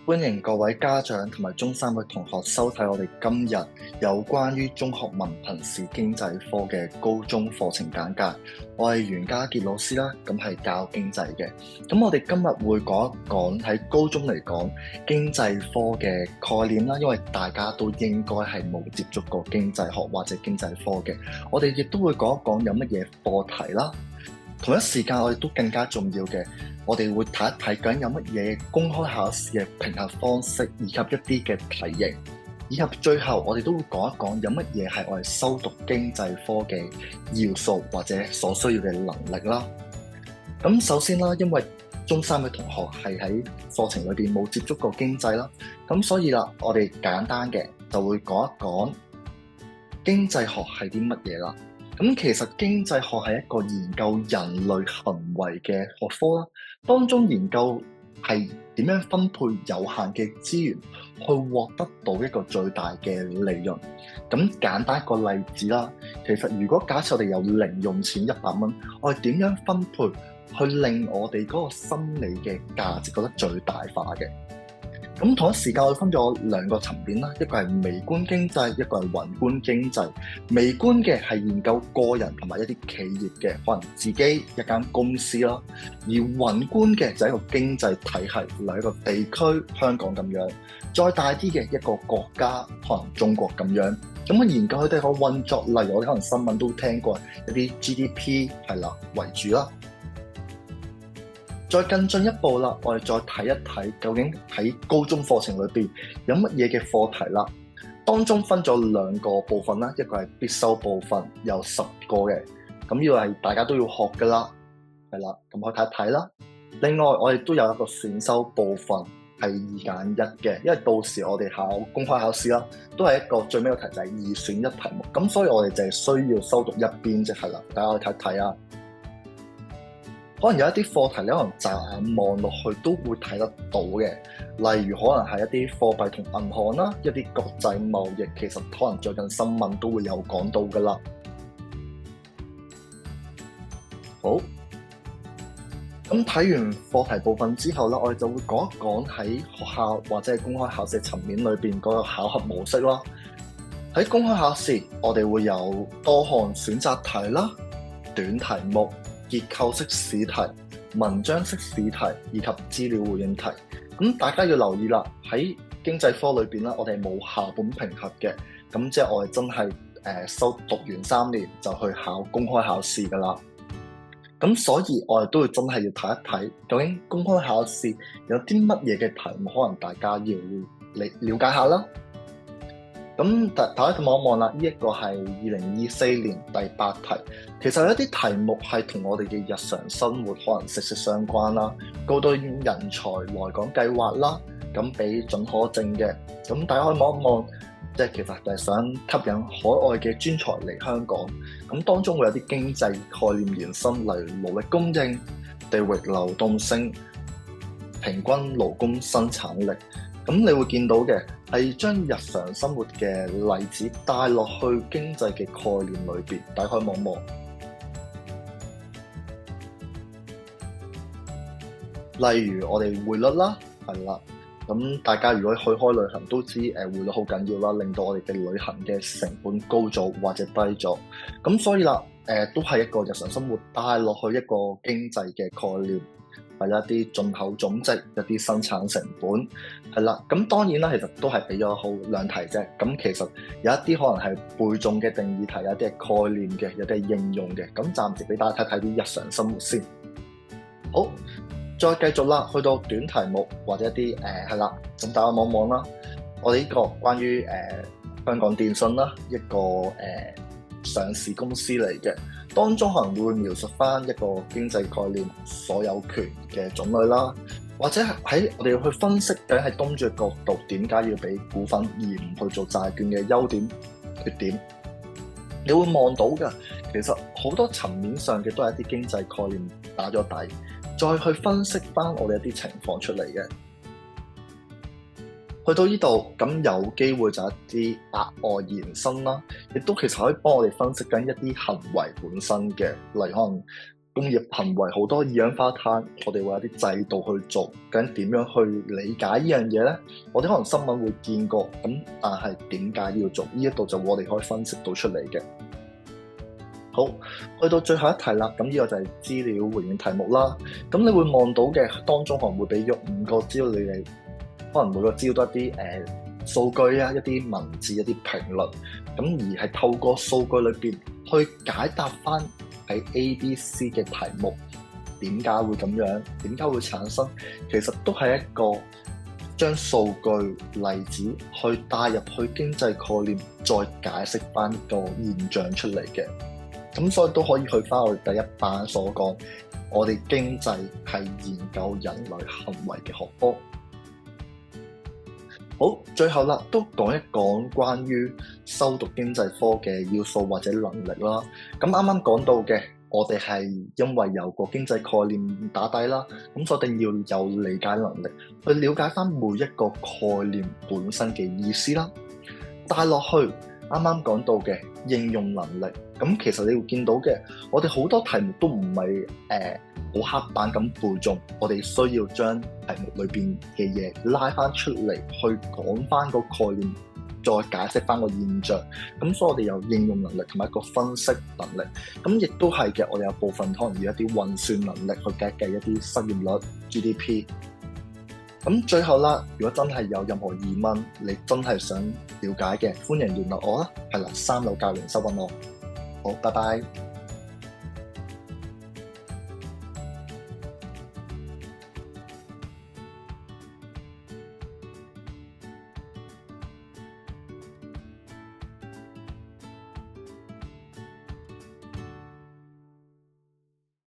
歡迎各位家長同埋中三嘅同學收睇我哋今日有關於中學文憑試經濟科嘅高中課程簡介。我係袁家傑老師啦，咁係教經濟嘅。咁我哋今日會講一講喺高中嚟講經濟科嘅概念啦，因為大家都應該係冇接觸過經濟學或者經濟科嘅。我哋亦都會講一講有乜嘢課題啦。同一時間我哋都更加重要嘅，我哋會睇一睇究竟有乜嘢公開考試嘅評核方式，以及一啲嘅題型，以及最後我哋都會講一講有乜嘢係我哋修讀經濟科嘅要素或者所需要嘅能力啦。咁首先啦，因為中三嘅同學係喺課程裏邊冇接觸過經濟啦，咁所以啦，我哋簡單嘅就會講一講經濟學係啲乜嘢啦。咁其實經濟學係一個研究人類行為嘅學科啦，當中研究係點樣分配有限嘅資源去獲得到一個最大嘅利潤。咁簡單一個例子啦，其實如果假設我哋有零用錢100蚊，我哋點樣分配去令我哋嗰個心理嘅價值覺得最大化嘅？咁同一時間我分咗兩個層面啦，一個係微觀經濟，一個係宏觀經濟。微觀嘅係研究個人同埋一啲企業嘅，可能自己一間公司啦；而宏觀嘅就係一個經濟體系，例如一個地區香港咁樣，再大啲嘅一個國家，可能中國咁樣。咁研究佢哋個運作，例如我哋可能新聞都聽過一啲 GDP 係啦為主啦。再更進一步啦，我哋再睇一睇究竟喺高中課程裏邊有乜嘢嘅課題啦。當中分咗兩個部分啦，一個係必修部分，有10個嘅，咁要係大家都要學噶啦，係啦，咁可以睇一睇啦。另外我哋都有一個選修部分係2揀1嘅，因為到時我哋考公開考試啦，都係一個最尾個題就係2選1題目，咁所以我哋就係需要修讀一邊啫，係啦，大家可以睇一睇啊。可能有一啲課題你可能乍眼望落去都會睇得到嘅，例如可能係一啲貨幣同銀行啦，一啲國際貿易，其實可能最近新聞都會有講到噶啦。好，咁睇完課題部分之後啦，我哋就會講一講喺學校或者係公開考試層面裏邊嗰個考核模式啦。喺公開考試，我哋會有多項選擇題啦、短題目、結構式試題、文章式試題以及資料回應題。咁大家要留意啦，喺經濟科裏邊啦，我哋冇校本評核嘅，咁即係我哋真係修讀完3年就去考公開考試噶啦。咁所以我哋都會真係要睇一睇，究竟公開考試有啲乜嘢嘅題目，可能大家要了解下啦。咁大家望一望啦，呢一個係2024年第8題。其實有一啲題目係同我哋嘅日常生活可能息息相關啦。高端人才來港計劃啦，咁俾准可證嘅。咁大家可以望一望，即係其實就係想吸引海外嘅專才嚟香港。咁當中會有啲經濟概念延伸，例如勞力供應、地域流動性、平均勞工生產力。咁你會見到嘅係將日常生活嘅例子帶落去經濟嘅概念裏邊，大家可以望一望。例如我哋匯率啦，係啦，咁大家如果去開旅行都知匯率好緊要啦，令到我哋嘅旅行嘅成本高咗或者低咗。咁所以啦，都係一個日常生活帶落去一個經濟嘅概念。係一啲進口總值、一啲生產成本，係啦。咁當然啦，其實都係俾咗好兩題啫。咁其實有一啲可能係背誦嘅定義題，有啲係概念嘅，有啲係應用嘅。咁暫時俾大家睇睇啲日常生活先。好，再繼續啦，去到短題目或者一啲係啦。咁大家望望啦，我哋呢個關於香港電訊啦，一個上市公司嚟嘅。當中可能會描述翻一個經濟概念所有權嘅種類啦，或者喺我哋要去分析究竟喺東主嘅角度點解要俾股份而唔去做債券嘅優點缺點，你會望到㗎。其實好多層面上嘅都係一啲經濟概念打咗底，再去分析翻我哋一啲情況出嚟嘅。去到呢度，咁有機會就一啲額外延伸啦，亦都其實可以幫我哋分析緊一啲行為本身嘅，例如可能工業行為好多二氧化碳，我哋會有啲制度去做，究竟點樣去理解呢樣嘢呢？我哋可能新聞會見過，咁但係點解要做？呢一度就我哋可以分析到出嚟嘅。好，去到最後一題啦，咁呢個就係資料回應題目啦。咁你會望到嘅當中可能會俾咗5個資料你，可能每個資料都一啲數據啊，一啲文字，一啲評論，咁而係透過數據裏邊去解答翻喺 A、B、C 嘅題目，點解會咁樣？點解會產生？其實都係一個將數據例子去帶入去經濟概念，再解釋翻個現象出嚟嘅。咁所以都可以去翻我哋第一版所講，我哋經濟係研究人類行為嘅學科。好，最後啦，都講一講關於修讀經濟科嘅要素或者能力啦。咁啱啱講到嘅，我哋係因為有個經濟概念打底啦，咁所以一定要有理解能力，去了解翻每一個概念本身嘅意思啦。帶落去啱啱講到嘅應用能力，咁其實你會見到嘅，我哋好多題目都唔係好刻板咁背誦，我哋需要將題目裏邊嘅嘢拉翻出嚟，去講翻個概念，再解釋翻個現象。咁所以我哋有應用能力同埋一個分析能力，咁亦都係嘅。我哋有部分可能要一啲運算能力去計一啲失業率、GDP。咁最後啦，如果真係有任何疑問，你真係想了解嘅，歡迎聯絡我啦。係啦，3樓教研室揾我。好，拜拜。